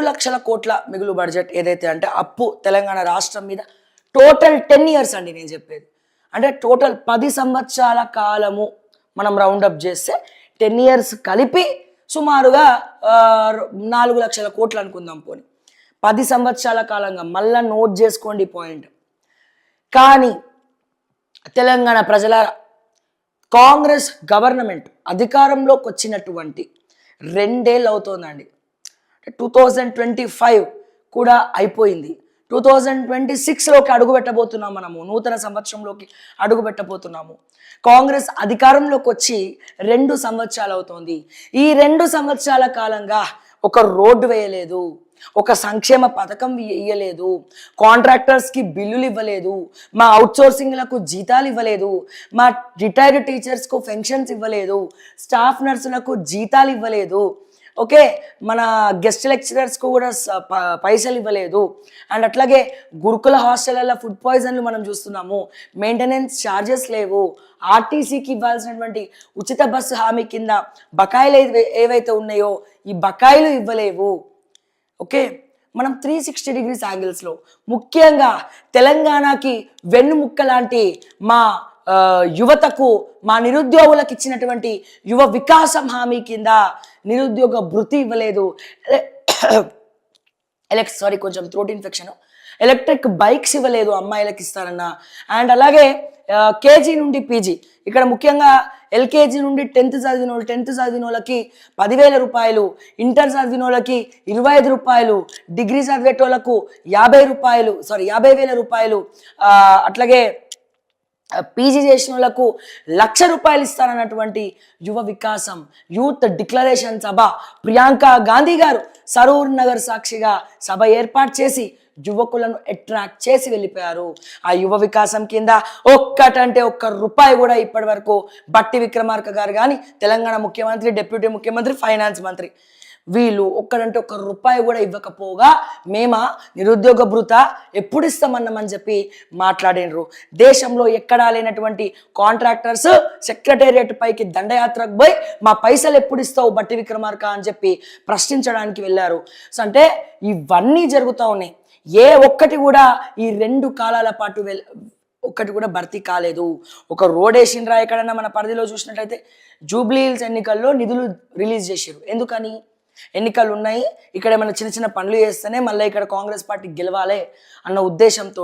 లక్షల కోట్ల మిగులు బడ్జెట్ ఏదైతే అంటే అప్పు తెలంగాణ రాష్ట్రం మీద టోటల్ 10 ఇయర్స్ అండి నేను చెప్పేది. అంటే టోటల్ 10 సంవత్సరాల కాలము మనం రౌండప్ చేస్తే 10 ఇయర్స్ కలిపి సుమారుగా 4 లక్షల కోట్లు అనుకుందాం. పోనీ 10 సంవత్సరాల కాలంగా మళ్ళా నోట్ చేసుకోండి పాయింట్. కానీ తెలంగాణ ప్రజల కాంగ్రెస్ గవర్నమెంట్ అధికారంలోకి వచ్చినటువంటి 2 ఏళ్ళు అవుతోందండి. 2025 కూడా అయిపోయింది. 2026లోకి అడుగు పెట్టబోతున్నాం. మనము నూతన సంవత్సరంలోకి అడుగు పెట్టబోతున్నాము. కాంగ్రెస్ అధికారంలోకి వచ్చి 2 సంవత్సరాలు అవుతోంది. ఈ 2 సంవత్సరాల కాలంగా ఒక రోడ్డు వేయలేదు, ఒక సంక్షేమ పథకం ఇవ్వలేదు, కాంట్రాక్టర్స్కి బిల్లులు ఇవ్వలేదు, మా అవుట్సోర్సింగ్లకు జీతాలు ఇవ్వలేదు, మా రిటైర్డ్ టీచర్స్కు పెన్షన్స్ ఇవ్వలేదు, స్టాఫ్ నర్సులకు జీతాలు ఇవ్వలేదు, ఓకే, మన గెస్ట్ లెక్చరర్స్కు కూడా పైసలు ఇవ్వలేదు. అండ్ అట్లాగే గురుకుల హాస్టళ్లలో ఫుడ్ పాయిజన్లు మనం చూస్తున్నాము. మెయింటెనెన్స్ ఛార్జెస్ లేవు. ఆర్టీసీకి ఇవ్వాల్సినటువంటి ఉచిత బస్సు హామీ కింద బకాయిలు ఏవైతే ఉన్నాయో ఈ బకాయిలు ఇవ్వలేవు. ఓకే, మనం 360 డిగ్రీస్ యాంగిల్స్లో ముఖ్యంగా తెలంగాణకి వెన్నుముక్క లాంటి మా యువతకు, మా నిరుద్యోగులకు ఇచ్చినటువంటి యువ వికాసం హామీ కింద నిరుద్యోగ భృతి ఇవ్వలేదు. కొంచెం థ్రోట్ ఇన్ఫెక్షన్. ఎలక్ట్రిక్ బైక్స్ ఇవ్వలేదు, అమ్మాయిలకు ఇస్తారన్న. అండ్ అలాగే కేజీ నుండి పీజీ, ఇక్కడ ముఖ్యంగా ఎల్కేజీ నుండి 10th చదివిన వాళ్ళకి 10,000 రూపాయలు, ఇంటర్ చదివిన వాళ్ళకి 25 రూపాయలు, డిగ్రీ చదివేటోళ్ళకు 50,000 రూపాయలు, అట్లాగే పీజీ చేసిన వాళ్ళకు 1,00,000 రూపాయలు ఇస్తారన్నటువంటి యువ వికాసం యూత్ డిక్లరేషన్ సభ ప్రియాంక గాంధీ గారు సరూర్ నగర్ సాక్షిగా సభ ఏర్పాటు చేసి యువకులను అట్రాక్ట్ చేసి వెళ్ళిపోయారు. ఆ యువ వికాసం కింద ఒక్కటంటే ఒక్క రూపాయి కూడా ఇప్పటి వరకు బట్టి విక్రమార్క గారు కానీ, తెలంగాణ ముఖ్యమంత్రి, డిప్యూటీ ముఖ్యమంత్రి, ఫైనాన్స్ మంత్రి వీళ్ళు ఒక్కడంటే ఒక్క రూపాయి కూడా ఇవ్వకపోగా మేమా నిరుద్యోగ భృత ఎప్పుడు ఇస్తామన్నామని చెప్పి మాట్లాడినరు. దేశంలో ఎక్కడా లేనటువంటి కాంట్రాక్టర్స్ సెక్రటేరియట్ పైకి దండయాత్రకు పోయి మా పైసలు ఎప్పుడు ఇస్తావు బట్టి విక్రమార్క అని చెప్పి ప్రశ్నించడానికి వెళ్ళారు. సో అంటే ఇవన్నీ జరుగుతూ ఉన్నాయి. ఏ ఒక్కటి కూడా ఈ 2 కాలాల పాటు ఒక్కటి కూడా భర్తీ కాలేదు. ఒక రోడ్ వేసిండ్రా ఎక్కడన్నా మన పరిధిలో చూసినట్లయితే జూబ్లీ హిల్స్ ఎన్నికల్లో నిధులు రిలీజ్ చేశారు. ఎందుకని? ఎన్నికలు ఉన్నాయి, ఇక్కడ ఏమైనా చిన్న చిన్న పనులు చేస్తేనే మళ్ళీ ఇక్కడ కాంగ్రెస్ పార్టీ గెలవాలి అన్న ఉద్దేశంతో